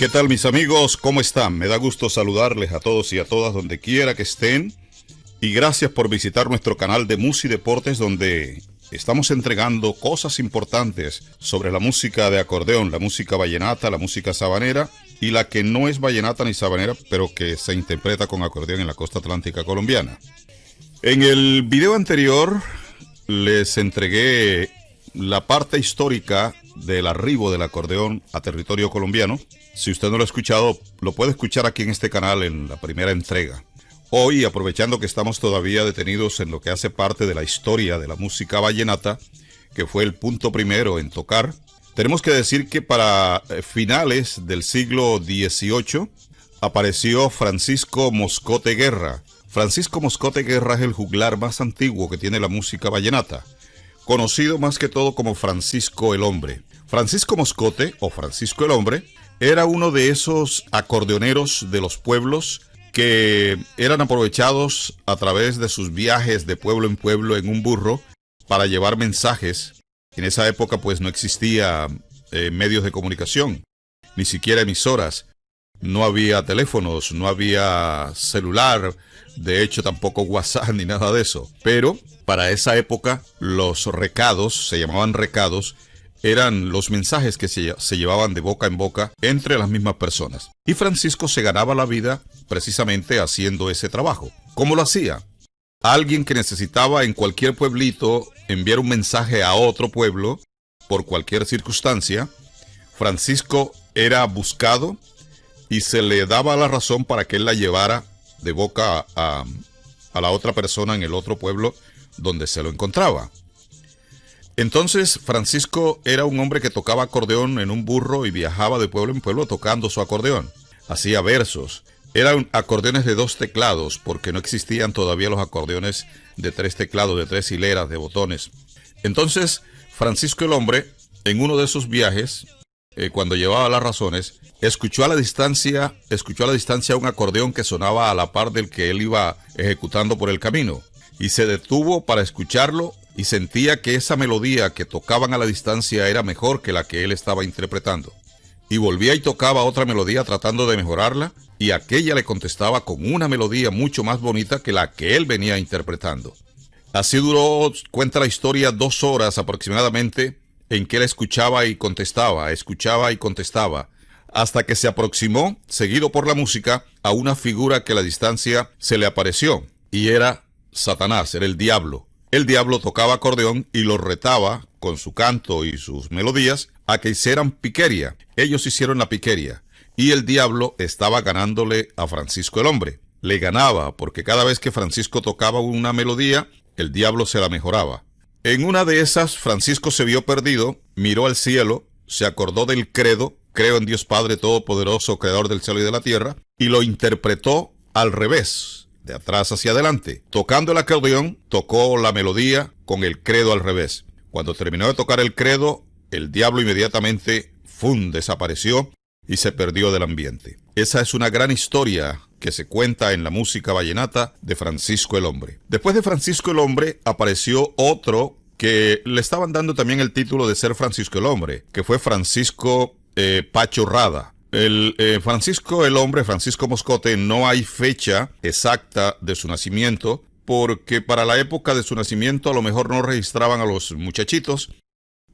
¿Qué tal, mis amigos? ¿Cómo están? Me da gusto saludarles a todos y a todas donde quiera que estén. Y gracias por visitar nuestro canal de Musi Deportes, donde estamos entregando cosas importantes sobre la música de acordeón, la música vallenata, la música sabanera y la que no es vallenata ni sabanera, pero que se interpreta con acordeón en la costa atlántica colombiana. En el video anterior les entregué la parte histórica del arribo del acordeón a territorio colombiano. Si usted no lo ha escuchado, lo puede escuchar aquí en este canal en la primera entrega. Hoy, aprovechando que estamos todavía detenidos en lo que hace parte de la historia de la música vallenata, que fue el punto primero en tocar, tenemos que decir que para finales del siglo XVIII apareció Francisco Moscote Guerra. Francisco Moscote Guerra es el juglar más antiguo que tiene la música vallenata, conocido más que todo como Francisco el Hombre. Francisco Moscote, o Francisco el Hombre, era uno de esos acordeoneros de los pueblos que eran aprovechados a través de sus viajes de pueblo en pueblo en un burro para llevar mensajes. En esa época pues no existía medios de comunicación, ni siquiera emisoras, no había teléfonos, no había celular, de hecho tampoco WhatsApp ni nada de eso. Pero para esa época los recados, se llamaban recados, eran los mensajes que se llevaban de boca en boca entre las mismas personas. Y Francisco se ganaba la vida precisamente haciendo ese trabajo. ¿Cómo lo hacía? Alguien que necesitaba en cualquier pueblito enviar un mensaje a otro pueblo por cualquier circunstancia, Francisco era buscado y se le daba la razón para que él la llevara de boca a la otra persona en el otro pueblo donde se lo encontraba. Entonces Francisco era un hombre que tocaba acordeón en un burro y viajaba de pueblo en pueblo tocando su acordeón. Hacía versos. Eran acordeones de 2 teclados porque no existían todavía los acordeones de 3 teclados, de 3 hileras de botones. Entonces Francisco el Hombre, en uno de esos viajes, cuando llevaba las razones, escuchó a la distancia un acordeón que sonaba a la par del que él iba ejecutando por el camino. Y se detuvo para escucharlo y sentía que esa melodía que tocaban a la distancia era mejor que la que él estaba interpretando. Y volvía y tocaba otra melodía tratando de mejorarla, y aquella le contestaba con una melodía mucho más bonita que la que él venía interpretando. Así duró, cuenta la historia, 2 horas aproximadamente, en que él escuchaba y contestaba, hasta que se aproximó, seguido por la música, a una figura que a la distancia se le apareció, y era Satanás, era el diablo. El diablo tocaba acordeón y lo retaba con su canto y sus melodías a que hicieran piquería. Ellos hicieron la piquería y el diablo estaba ganándole a Francisco el Hombre. Le ganaba porque cada vez que Francisco tocaba una melodía, el diablo se la mejoraba. En una de esas, Francisco se vio perdido, miró al cielo, se acordó del credo, creo en Dios Padre Todopoderoso, Creador del cielo y de la tierra, y lo interpretó al revés, de atrás hacia adelante. Tocando el acordeón, tocó la melodía con el credo al revés. Cuando terminó de tocar el credo, el diablo inmediatamente, desapareció y se perdió del ambiente. Esa es una gran historia que se cuenta en la música vallenata de Francisco el Hombre. Después de Francisco el Hombre, apareció otro que le estaban dando también el título de ser Francisco el Hombre, que fue Francisco Pacho Rada. Francisco el Hombre, Francisco Moscote, no hay fecha exacta de su nacimiento, porque para la época de su nacimiento a lo mejor no registraban a los muchachitos,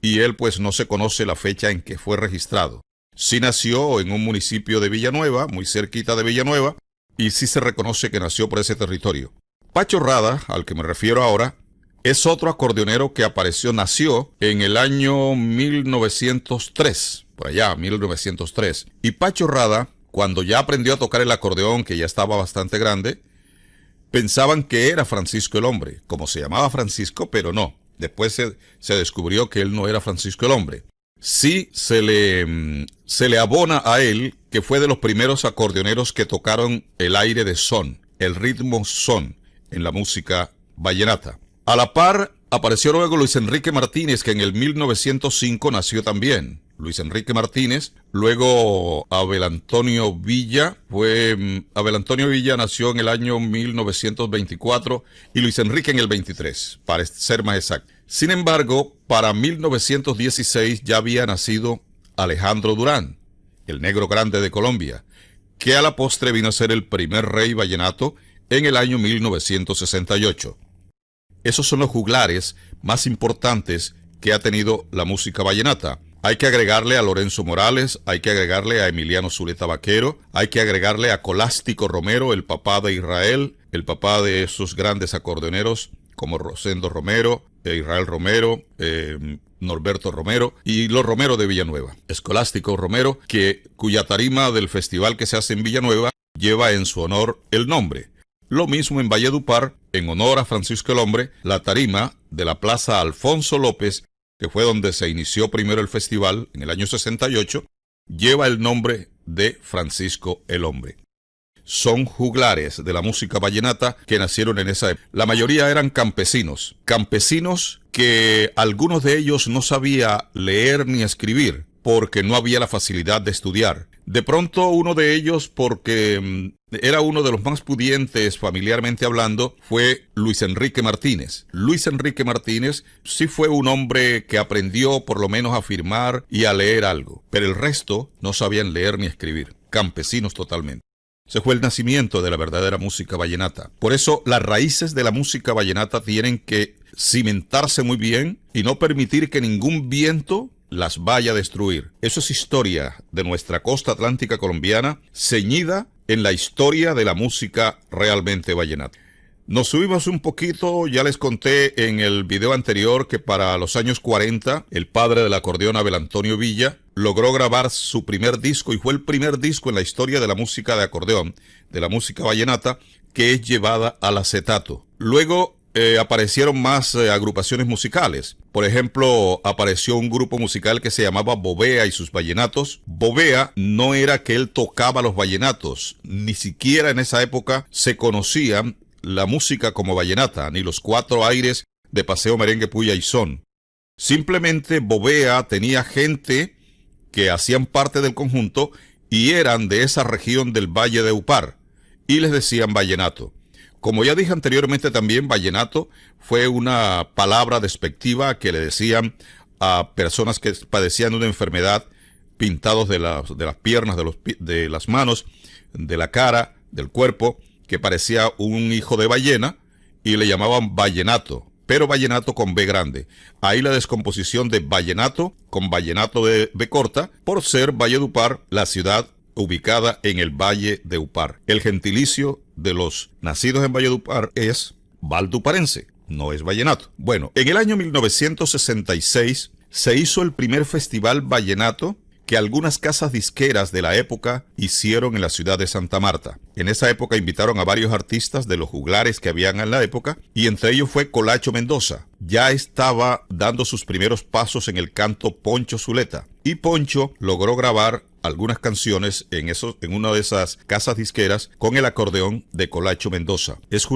y él pues no se conoce la fecha en que fue registrado. Sí nació en un municipio de Villanueva, muy cerquita de Villanueva, y sí se reconoce que nació por ese territorio. Pacho Rada, al que me refiero ahora, es otro acordeonero que nació en el año 1903. Por allá, 1903. Y Pacho Rada, cuando ya aprendió a tocar el acordeón, que ya estaba bastante grande, pensaban que era Francisco el Hombre, como se llamaba Francisco, pero no. Después se descubrió que él no era Francisco el Hombre. Sí se le abona a él que fue de los primeros acordeoneros que tocaron el aire de son, el ritmo son, en la música vallenata. A la par, apareció luego Luis Enrique Martínez, que en el 1905 nació también. Luis Enrique Martínez, luego Abel Antonio Villa, Abel Antonio Villa nació en el año 1924 y Luis Enrique en el 23, para ser más exacto. Sin embargo, para 1916 ya había nacido Alejandro Durán, el negro grande de Colombia, que a la postre vino a ser el primer rey vallenato en el año 1968. Esos son los juglares más importantes que ha tenido la música vallenata. Hay que agregarle a Lorenzo Morales, hay que agregarle a Emiliano Zuleta Vaquero, hay que agregarle a Colástico Romero, el papá de Israel, el papá de esos grandes acordeoneros como Rosendo Romero, Israel Romero, Norberto Romero y los Romero de Villanueva. Escolástico Romero, cuya tarima del festival que se hace en Villanueva lleva en su honor el nombre. Lo mismo en Valledupar, en honor a Francisco el Hombre, la tarima de la Plaza Alfonso López, que fue donde se inició primero el festival en el año 68, lleva el nombre de Francisco el Hombre. Son juglares de la música vallenata que nacieron en esa época. La mayoría eran campesinos que algunos de ellos no sabía leer ni escribir porque no había la facilidad de estudiar. De pronto uno de ellos, porque era uno de los más pudientes familiarmente hablando, fue Luis Enrique Martínez. Luis Enrique Martínez sí fue un hombre que aprendió por lo menos a firmar y a leer algo, pero el resto no sabían leer ni escribir, campesinos totalmente. Ese fue el nacimiento de la verdadera música vallenata. Por eso las raíces de la música vallenata tienen que cimentarse muy bien y no permitir que ningún viento las vaya a destruir. Eso es historia de nuestra costa atlántica colombiana, ceñida en la historia de la música realmente vallenata. Nos subimos un poquito, ya les conté en el video anterior que para los años 40, el padre del acordeón Abel Antonio Villa logró grabar su primer disco y fue el primer disco en la historia de la música de acordeón, de la música vallenata, que es llevada al acetato. Luego aparecieron más agrupaciones musicales. Por ejemplo, apareció un grupo musical que se llamaba Bovea y sus vallenatos. Bovea no era que él tocaba los vallenatos, ni siquiera en esa época se conocía la música como vallenata, ni los cuatro aires de Paseo Merengue Puya y Son. Simplemente Bovea tenía gente que hacían parte del conjunto y eran de esa región del Valle de Upar, y les decían vallenato. Como ya dije anteriormente también, vallenato fue una palabra despectiva que le decían a personas que padecían una enfermedad, pintados de las piernas, de las manos, de la cara, del cuerpo, que parecía un hijo de ballena, y le llamaban vallenato, pero vallenato con B grande. Ahí la descomposición de vallenato con vallenato de B corta, por ser Valledupar, la ciudad ubicada en el Valle de Upar. El gentilicio de los nacidos en Valledupar es valduparense, no es vallenato. Bueno, en el año 1966 se hizo el primer festival vallenato que algunas casas disqueras de la época hicieron en la ciudad de Santa Marta. En esa época invitaron a varios artistas de los juglares que habían en la época, y entre ellos fue Colacho Mendoza. Ya estaba dando sus primeros pasos en el canto Poncho Zuleta, y Poncho logró grabar algunas canciones en una de esas casas disqueras con el acordeón de Colacho Mendoza. Es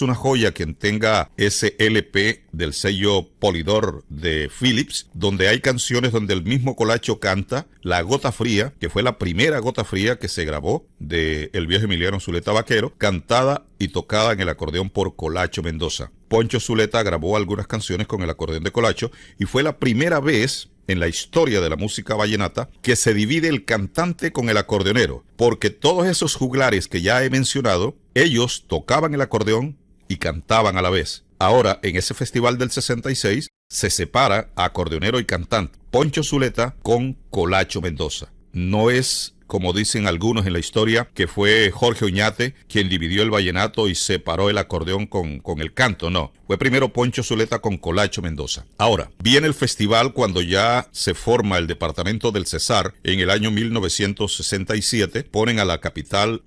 una joya quien tenga ese LP del sello Polydor de Philips, donde hay canciones donde el mismo Colacho canta La Gota Fría, que fue la primera gota fría que se grabó de el viejo Emiliano Zuleta Vaquero, cantada y tocada en el acordeón por Colacho Mendoza. Poncho Zuleta grabó algunas canciones con el acordeón de Colacho y fue la primera vez en la historia de la música vallenata que se divide el cantante con el acordeonero, porque todos esos juglares que ya he mencionado, ellos tocaban el acordeón y cantaban a la vez. Ahora, en ese festival del 66, se separa a acordeonero y cantante, Poncho Zuleta con Colacho Mendoza. No es, como dicen algunos en la historia, que fue Jorge Oñate quien dividió el vallenato y separó el acordeón con el canto, no. Fue primero Poncho Zuleta con Colacho Mendoza. Ahora, viene el festival cuando ya se forma el departamento del Cesar en el año 1967. Ponen a la capital,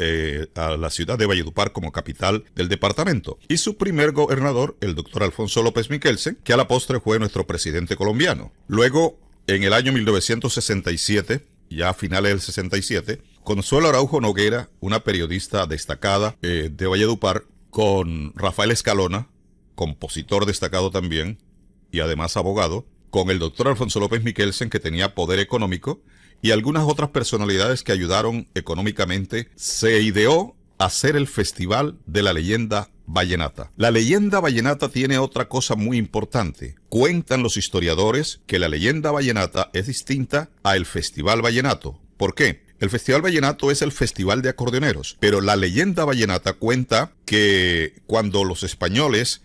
a la ciudad de Valledupar como capital del departamento. Y su primer gobernador, el doctor Alfonso López Miquelsen, que a la postre fue nuestro presidente colombiano. Luego, en el año 1967, ya a finales del 67, Consuelo Araujo Noguera, una periodista destacada de Valledupar, con Rafael Escalona, compositor destacado también, y además abogado, con el doctor Alfonso López Miquelsen, que tenía poder económico, y algunas otras personalidades que ayudaron económicamente, se ideó hacer el Festival de la Leyenda Vallenata. La leyenda vallenata tiene otra cosa muy importante. Cuentan los historiadores que la leyenda vallenata es distinta al Festival Vallenato. ¿Por qué? El Festival Vallenato es el festival de acordeoneros, pero la leyenda vallenata cuenta que cuando los españoles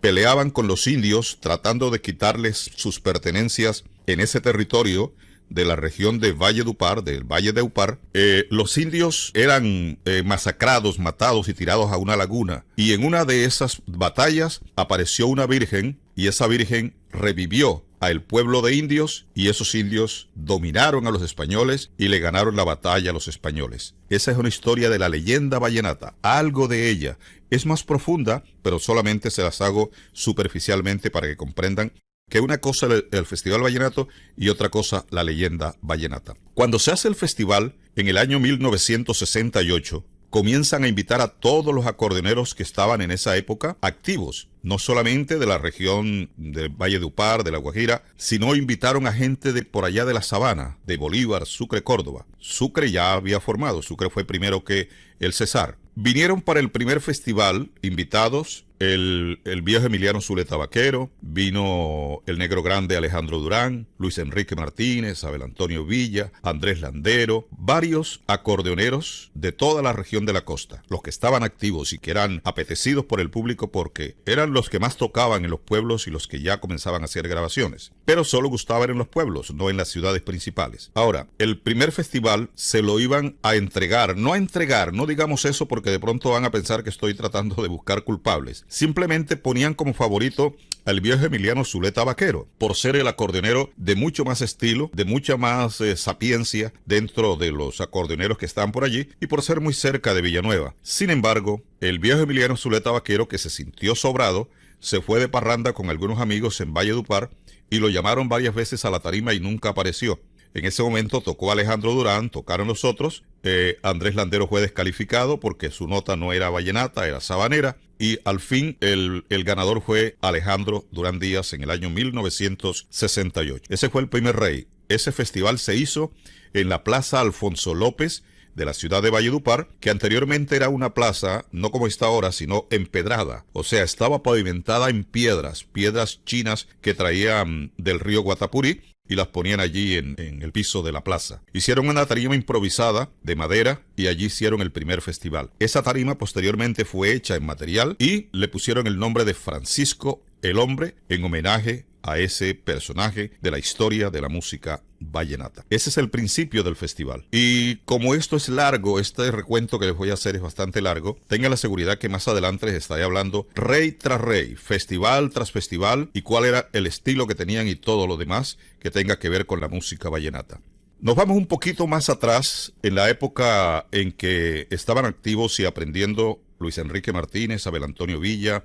peleaban con los indios tratando de quitarles sus pertenencias en ese territorio de la región de Valledupar, del Valle de Upar, los indios eran masacrados, matados y tirados a una laguna. Y en una de esas batallas apareció una virgen y esa virgen revivió al pueblo de indios y esos indios dominaron a los españoles y le ganaron la batalla a los españoles. Esa es una historia de la leyenda vallenata. Algo de ella es más profunda, pero solamente se las hago superficialmente para que comprendan que una cosa el Festival Vallenato y otra cosa la leyenda vallenata. Cuando se hace el festival, en el año 1968, comienzan a invitar a todos los acordeoneros que estaban en esa época activos, no solamente de la región del Valle de Upar, de La Guajira, sino invitaron a gente de por allá de la Sabana, de Bolívar, Sucre, Córdoba. Sucre ya había formado, Sucre fue primero que el Cesar. Vinieron para el primer festival invitados el viejo Emiliano Zuleta Vaquero, vino el negro grande Alejandro Durán, Luis Enrique Martínez, Abel Antonio Villa, Andrés Landero, varios acordeoneros de toda la región de la costa, los que estaban activos y que eran apetecidos por el público porque eran los que más tocaban en los pueblos y los que ya comenzaban a hacer grabaciones, pero solo gustaban en los pueblos, no en las ciudades principales. Ahora, el primer festival se lo iban a entregar, no digamos eso porque de pronto van a pensar que estoy tratando de buscar culpables. Simplemente ponían como favorito al viejo Emiliano Zuleta Vaquero, por ser el acordeonero de mucho más estilo, de mucha más sapiencia dentro de los acordeoneros que estaban por allí y por ser muy cerca de Villanueva. Sin embargo, el viejo Emiliano Zuleta Vaquero, que se sintió sobrado, se fue de parranda con algunos amigos en Valledupar y lo llamaron varias veces a la tarima y nunca apareció. En ese momento tocó Alejandro Durán, tocaron los otros. Andrés Landero fue descalificado porque su nota no era vallenata, era sabanera. Y al fin el ganador fue Alejandro Durán Díaz en el año 1968. Ese fue el primer rey. Ese festival se hizo en la Plaza Alfonso López de la ciudad de Valledupar, que anteriormente era una plaza, no como está ahora, sino empedrada. O sea, estaba pavimentada en piedras chinas que traían del río Guatapurí y las ponían allí en el piso de la plaza. Hicieron una tarima improvisada de madera y allí hicieron el primer festival. Esa tarima posteriormente fue hecha en material y le pusieron el nombre de Francisco el Hombre en homenaje a ese personaje de la historia de la música vallenata. Ese es el principio del festival. Y como esto es largo, este recuento que les voy a hacer es bastante largo, tengan la seguridad que más adelante les estaré hablando rey tras rey, festival tras festival y cuál era el estilo que tenían y todo lo demás que tenga que ver con la música vallenata. Nos vamos un poquito más atrás, en la época en que estaban activos y aprendiendo Luis Enrique Martínez, Abel Antonio Villa,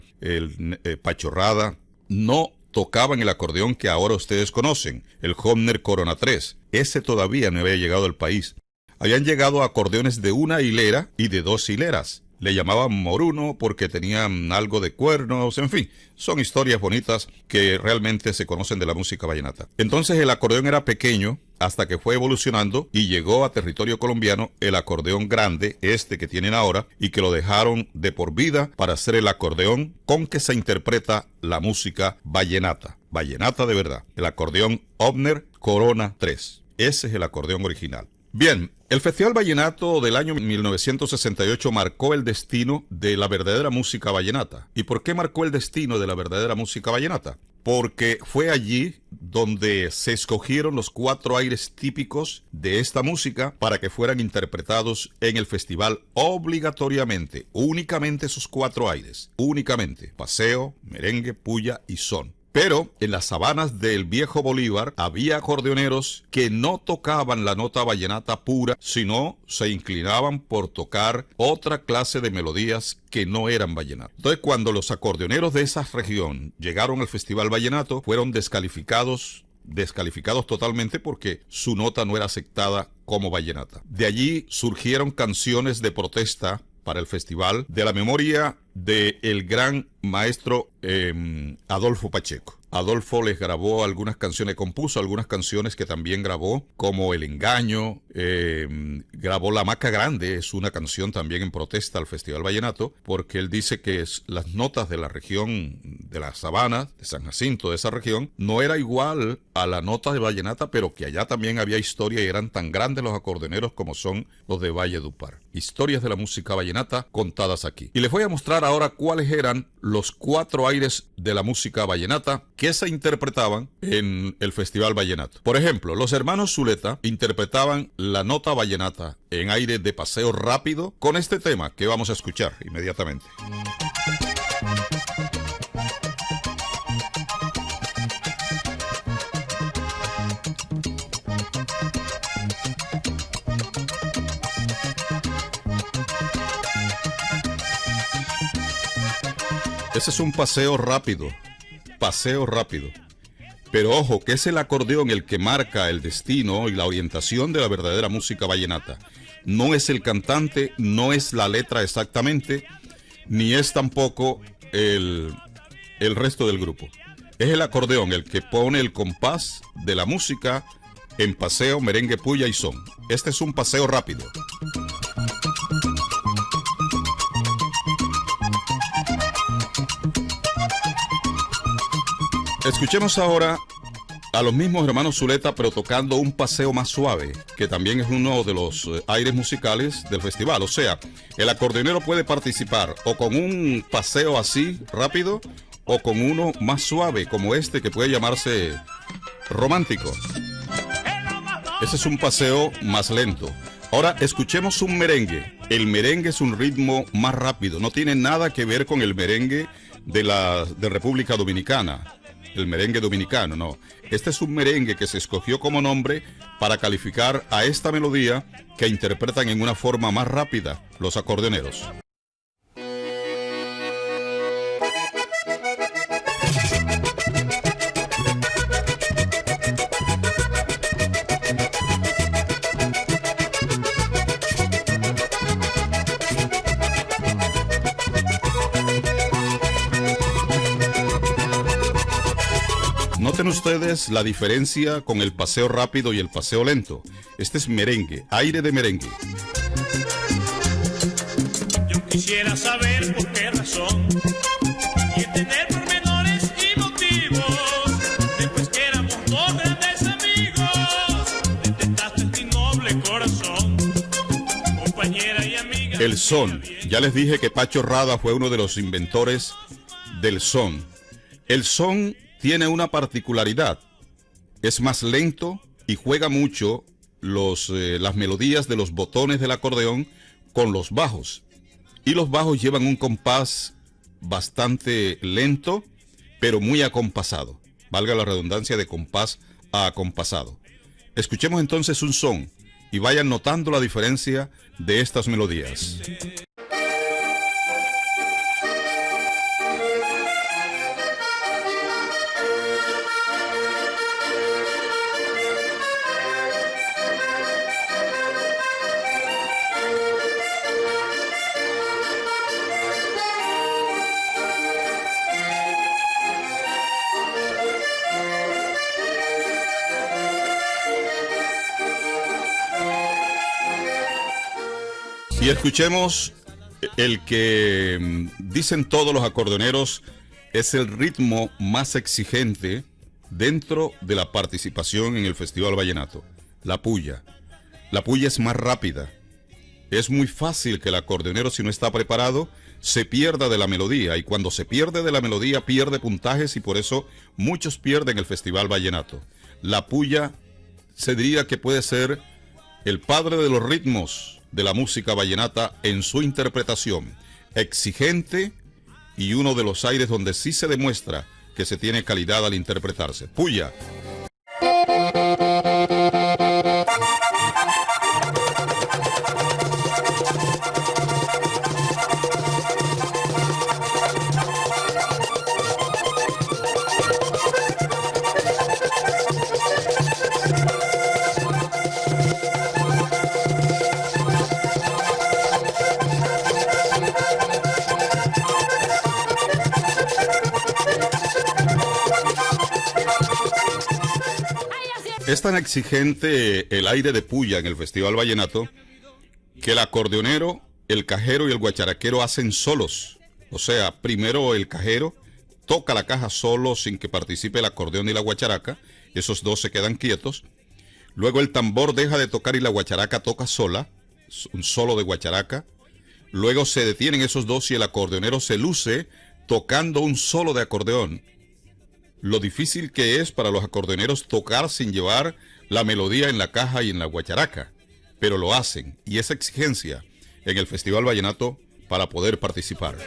Pacho Rada. No tocaban el acordeón que ahora ustedes conocen, el Homner Corona 3. Ese todavía no había llegado al país. Habían llegado acordeones de una hilera y de dos hileras. Le llamaban moruno porque tenían algo de cuernos, en fin, son historias bonitas que realmente se conocen de la música vallenata. Entonces el acordeón era pequeño hasta que fue evolucionando y llegó a territorio colombiano el acordeón grande, este que tienen ahora, y que lo dejaron de por vida para hacer el acordeón con que se interpreta la música vallenata. Vallenata de verdad. El acordeón Homner Corona 3. Ese es el acordeón original. Bien, el Festival Vallenato del año 1968 marcó el destino de la verdadera música vallenata. ¿Y por qué marcó el destino de la verdadera música vallenata? Porque fue allí donde se escogieron los 4 aires típicos de esta música para que fueran interpretados en el festival obligatoriamente. Únicamente esos 4 aires. Únicamente. Paseo, merengue, puya y son. Pero en las sabanas del viejo Bolívar había acordeoneros que no tocaban la nota vallenata pura, sino se inclinaban por tocar otra clase de melodías que no eran vallenato. Entonces, cuando los acordeoneros de esa región llegaron al Festival Vallenato, fueron descalificados totalmente porque su nota no era aceptada como vallenata. De allí surgieron canciones de protesta para el festival de la memoria de el gran maestro Adolfo Pacheco. Adolfo les grabó algunas canciones, compuso algunas canciones que también grabó, como El Engaño, grabó La Hamaca Grande, es una canción también en protesta al Festival Vallenato, porque él dice que las notas de la región de la Sabana, de San Jacinto, de esa región, no era igual a la nota de vallenata, pero que allá también había historia y eran tan grandes los acordeoneros como son los de Valledupar. Historias de la música vallenata contadas aquí. Y les voy a mostrar ahora cuáles eran los 4 aires de la música vallenata que se interpretaban en el Festival Vallenato. Por ejemplo, los hermanos Zuleta interpretaban la nota vallenata en aire de paseo rápido con este tema que vamos a escuchar inmediatamente. Ese es un paseo rápido. Paseo rápido. Pero ojo, que es el acordeón el que marca el destino y la orientación de la verdadera música vallenata. No es el cantante, no es la letra exactamente, ni es tampoco el resto del grupo. Es el acordeón el que pone el compás de la música en paseo, merengue, puya y son. Este es un paseo rápido. Escuchemos ahora a los mismos hermanos Zuleta, pero tocando un paseo más suave, que también es uno de los aires musicales del festival. O sea, el acordeonero puede participar o con un paseo así rápido o con uno más suave, como este, que puede llamarse romántico. Ese es un paseo más lento. Ahora escuchemos un merengue. El merengue es un ritmo más rápido, no tiene nada que ver con el merengue de República Dominicana. El merengue dominicano, no. Este es un merengue que se escogió como nombre para calificar a esta melodía que interpretan en una forma más rápida los acordeoneros. Noten ustedes la diferencia con el paseo rápido y el paseo lento. Este es merengue, aire de merengue. Yo quisiera saber por qué razón y entender pormenores y motivos. Después que éramos dos grandes amigos, detestaste mi noble corazón, compañera y amiga. El son. Ya les dije que Pacho Rada fue uno de los inventores del son. El son tiene una particularidad, es más lento y juega mucho las melodías de los botones del acordeón con los bajos. Y los bajos llevan un compás bastante lento, pero muy acompasado. Valga la redundancia de compás a acompasado. Escuchemos entonces un son y vayan notando la diferencia de estas melodías. Y escuchemos el que dicen todos los acordeoneros es el ritmo más exigente dentro de la participación en el Festival Vallenato, la puya. La puya es más rápida. Es muy fácil que el acordeonero, si no está preparado, se pierda de la melodía, y cuando se pierde de la melodía pierde puntajes, y por eso muchos pierden el Festival Vallenato. La puya se diría que puede ser el padre de los ritmos de la música vallenata en su interpretación, exigente y uno de los aires donde sí se demuestra que se tiene calidad al interpretarse. Puya. Es tan exigente el aire de puya en el Festival Vallenato que el acordeonero, el cajero y el guacharaquero hacen solos. O sea, primero el cajero toca la caja solo sin que participe el acordeón y la guacharaca. Esos dos se quedan quietos. Luego el tambor deja de tocar y la guacharaca toca sola, un solo de guacharaca. Luego se detienen esos dos y el acordeonero se luce tocando un solo de acordeón. Lo difícil que es para los acordeoneros tocar sin llevar la melodía en la caja y en la guacharaca, pero lo hacen, y esa exigencia en el Festival Vallenato para poder participar.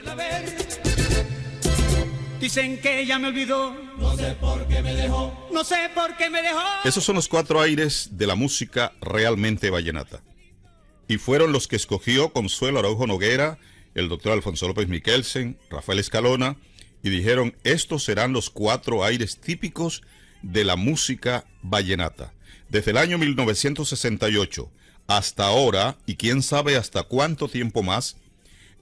Dicen que ella me olvidó, no sé por qué me dejó, no sé por qué me dejó. Esos son los 4 aires de la música realmente vallenata. Y fueron los que escogió Consuelo Araujo Noguera, el doctor Alfonso López Michelsen, Rafael Escalona, y dijeron, estos serán los 4 aires típicos de la música vallenata. Desde el año 1968 hasta ahora, y quién sabe hasta cuánto tiempo más,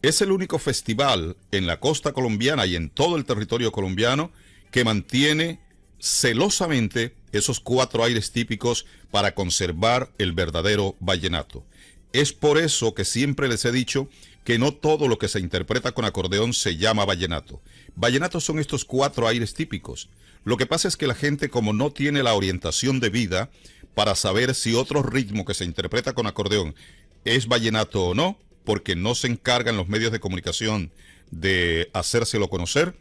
es el único festival en la costa colombiana y en todo el territorio colombiano que mantiene celosamente esos 4 aires típicos para conservar el verdadero vallenato. Es por eso que siempre les he dicho que no todo lo que se interpreta con acordeón se llama vallenato. Vallenato son estos 4 aires típicos. Lo que pasa es que la gente, como no tiene la orientación de vida para saber si otro ritmo que se interpreta con acordeón es vallenato o no, porque no se encargan los medios de comunicación de hacérselo conocer,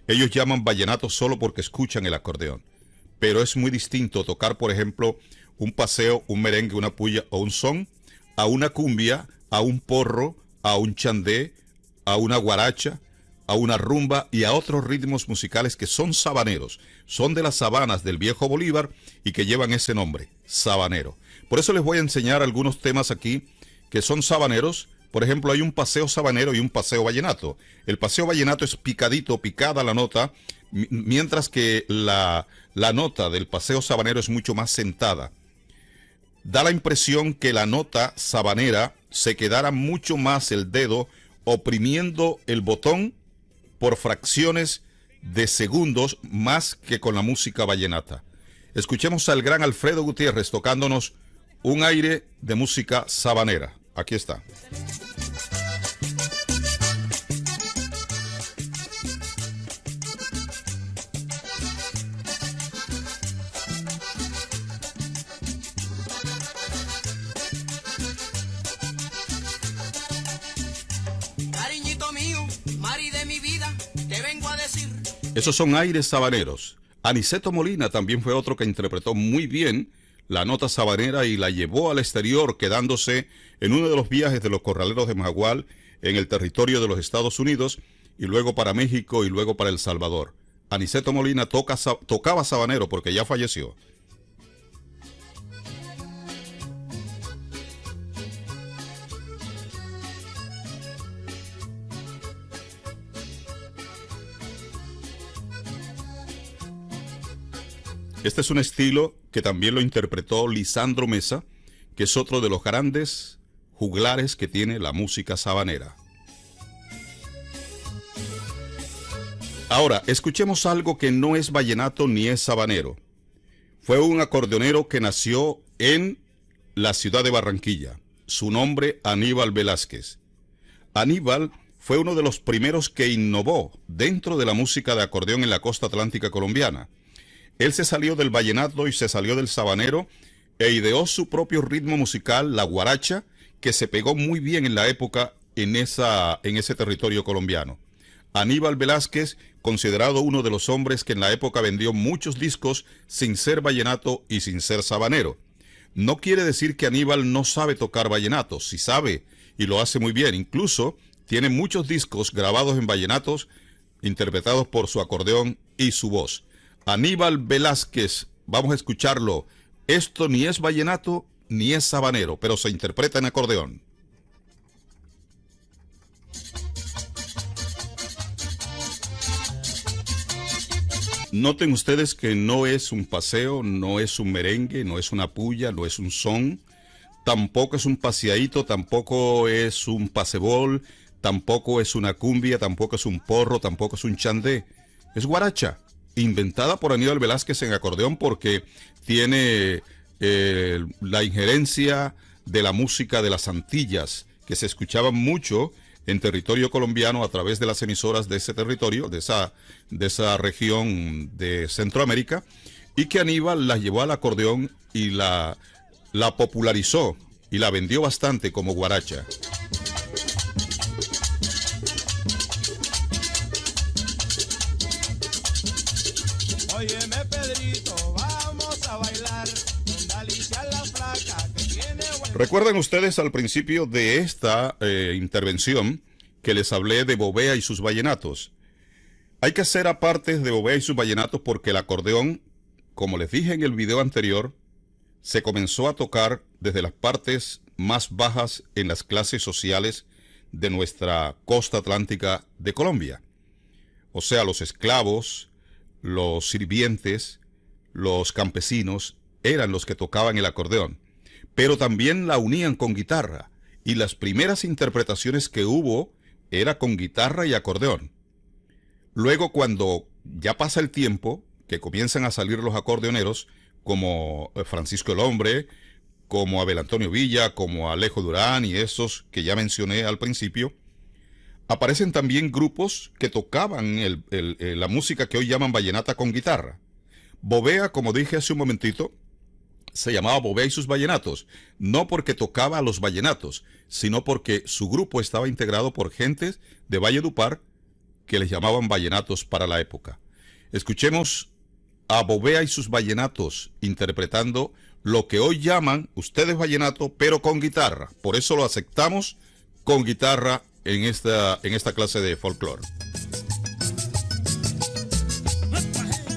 ellos llaman vallenato solo porque escuchan el acordeón. Pero es muy distinto tocar, por ejemplo, un paseo, un merengue, una puya o un son, a una cumbia, a un porro, a un chandé, a una guaracha, a una rumba y a otros ritmos musicales que son sabaneros, son de las sabanas del viejo Bolívar y que llevan ese nombre, sabanero. Por eso les voy a enseñar algunos temas aquí que son sabaneros. Por ejemplo, hay un paseo sabanero y un paseo vallenato. El paseo vallenato es picadito, picada la nota, mientras que la nota del paseo sabanero es mucho más sentada. Da la impresión que la nota sabanera se quedara mucho más el dedo oprimiendo el botón por fracciones de segundos más que con la música vallenata. Escuchemos al gran Alfredo Gutiérrez tocándonos un aire de música sabanera. Aquí está. Cariñito mío, Mari de mi vida, te vengo a decir. Esos son aires sabaneros. Aniceto Molina también fue otro que interpretó muy bien la nota sabanera y la llevó al exterior, quedándose en uno de los viajes de los corraleros de Majagual en el territorio de los Estados Unidos y luego para México y luego para El Salvador. Aniceto Molina tocaba sabanero porque ya falleció. Este es un estilo que también lo interpretó Lisandro Mesa, que es otro de los grandes juglares que tiene la música sabanera. Ahora, escuchemos algo que no es vallenato ni es sabanero. Fue un acordeonero que nació en la ciudad de Barranquilla. Su nombre, Aníbal Velázquez. Aníbal fue uno de los primeros que innovó dentro de la música de acordeón en la costa atlántica colombiana. Él se salió del vallenato y se salió del sabanero e ideó su propio ritmo musical, la guaracha, que se pegó muy bien en la época en ese territorio colombiano. Aníbal Velázquez, considerado uno de los hombres que en la época vendió muchos discos sin ser vallenato y sin ser sabanero. No quiere decir que Aníbal no sabe tocar vallenato, sí sabe y lo hace muy bien. Incluso tiene muchos discos grabados en vallenatos, interpretados por su acordeón y su voz. Aníbal Velázquez, vamos a escucharlo. Esto ni es vallenato ni es sabanero, pero se interpreta en acordeón. Noten ustedes que no es un paseo, no es un merengue, no es una puya, no es un son, tampoco es un paseadito, tampoco es un pasebol, tampoco es una cumbia, tampoco es un porro, tampoco es un chandé. Es guaracha, inventada por Aníbal Velázquez en acordeón porque tiene la injerencia de la música de las Antillas, que se escuchaban mucho en territorio colombiano a través de las emisoras de ese territorio, de esa región de Centroamérica, y que Aníbal las llevó al acordeón y la popularizó y la vendió bastante como guaracha. Óyeme, Pedrito, vamos a bailar con Alicia la flaca que tiene buen... Recuerden ustedes al principio de esta intervención que les hablé de Bovea y sus vallenatos. Hay que hacer apartes de Bovea y sus vallenatos porque el acordeón, como les dije en el video anterior, se comenzó a tocar desde las partes más bajas en las clases sociales de nuestra costa atlántica de Colombia. O sea, los esclavos, los sirvientes, los campesinos eran los que tocaban el acordeón, pero también la unían con guitarra, y las primeras interpretaciones que hubo era con guitarra y acordeón. Luego, cuando ya pasa el tiempo, que comienzan a salir los acordeoneros, como Francisco el Hombre, como Abel Antonio Villa, como Alejo Durán y esos que ya mencioné al principio, aparecen también grupos que tocaban la música que hoy llaman vallenata con guitarra. Bovea, como dije hace un momentito, se llamaba Bovea y sus vallenatos, no porque tocaba los vallenatos, sino porque su grupo estaba integrado por gentes de Valledupar que les llamaban vallenatos para la época. Escuchemos a Bovea y sus vallenatos interpretando lo que hoy llaman ustedes vallenato, pero con guitarra. Por eso lo aceptamos con guitarra en esta clase de folclore.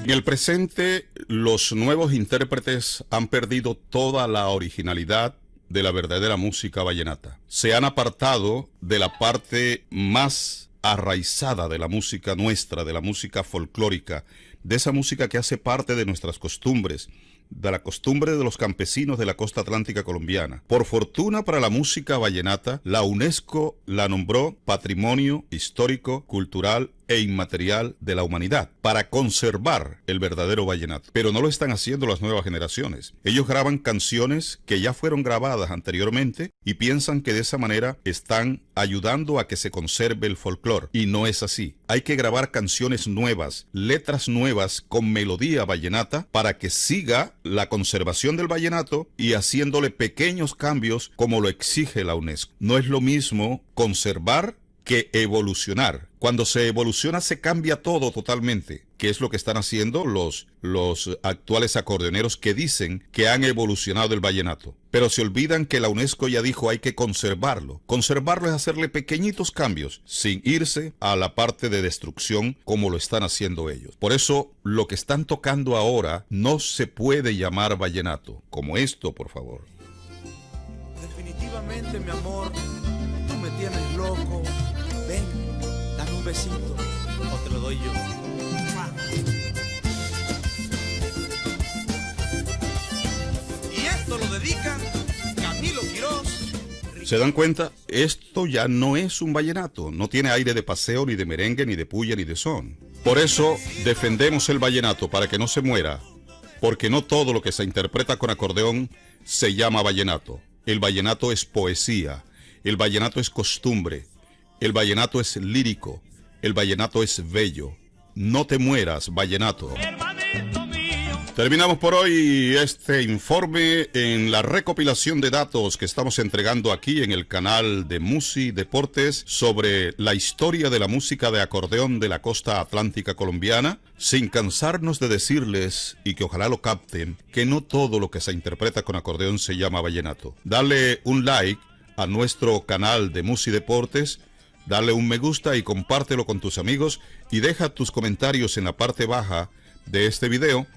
En el presente, los nuevos intérpretes han perdido toda la originalidad de la verdadera música vallenata. Se han apartado de la parte más arraizada de la música nuestra, de la música folclórica, de esa música que hace parte de nuestras costumbres, de la costumbre de los campesinos de la costa atlántica colombiana. Por fortuna para la música vallenata, la UNESCO la nombró Patrimonio Histórico, Cultural e Inmaterial de la Humanidad, para conservar el verdadero vallenato. Pero no lo están haciendo las nuevas generaciones. Ellos graban canciones que ya fueron grabadas anteriormente y piensan que de esa manera están ayudando a que se conserve el folclore. Y no es así. Hay que grabar canciones nuevas, letras nuevas con melodía vallenata para que siga la conservación del vallenato y haciéndole pequeños cambios como lo exige la UNESCO. No es lo mismo conservar que evolucionar. Cuando se evoluciona se cambia todo totalmente, que es lo que están haciendo los actuales acordeoneros que dicen que han evolucionado el vallenato. Pero se olvidan que la UNESCO ya dijo hay que conservarlo. Conservarlo es hacerle pequeñitos cambios, sin irse a la parte de destrucción como lo están haciendo ellos. Por eso, lo que están tocando ahora no se puede llamar vallenato, como esto, por favor. Definitivamente, mi amor, tú me tienes loco. Ven, dame un besito, o te lo doy yo. Y esto lo dedica Camilo Quirós. ¿Se dan cuenta? Esto ya no es un vallenato, no tiene aire de paseo, ni de merengue, ni de puya, ni de son. Por eso defendemos el vallenato para que no se muera, porque no todo lo que se interpreta con acordeón se llama vallenato. El vallenato es poesía, el vallenato es costumbre, el vallenato es lírico, el vallenato es bello. No te mueras, vallenato. Hermanito mío. Terminamos por hoy este informe en la recopilación de datos que estamos entregando aquí en el canal de Musi Deportes sobre la historia de la música de acordeón de la costa atlántica colombiana, sin cansarnos de decirles, y que ojalá lo capten, que no todo lo que se interpreta con acordeón se llama vallenato. Dale un like a nuestro canal de Musi Deportes, dale un me gusta y compártelo con tus amigos y deja tus comentarios en la parte baja de este video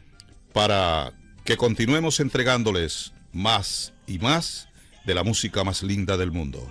para que continuemos entregándoles más y más de la música más linda del mundo.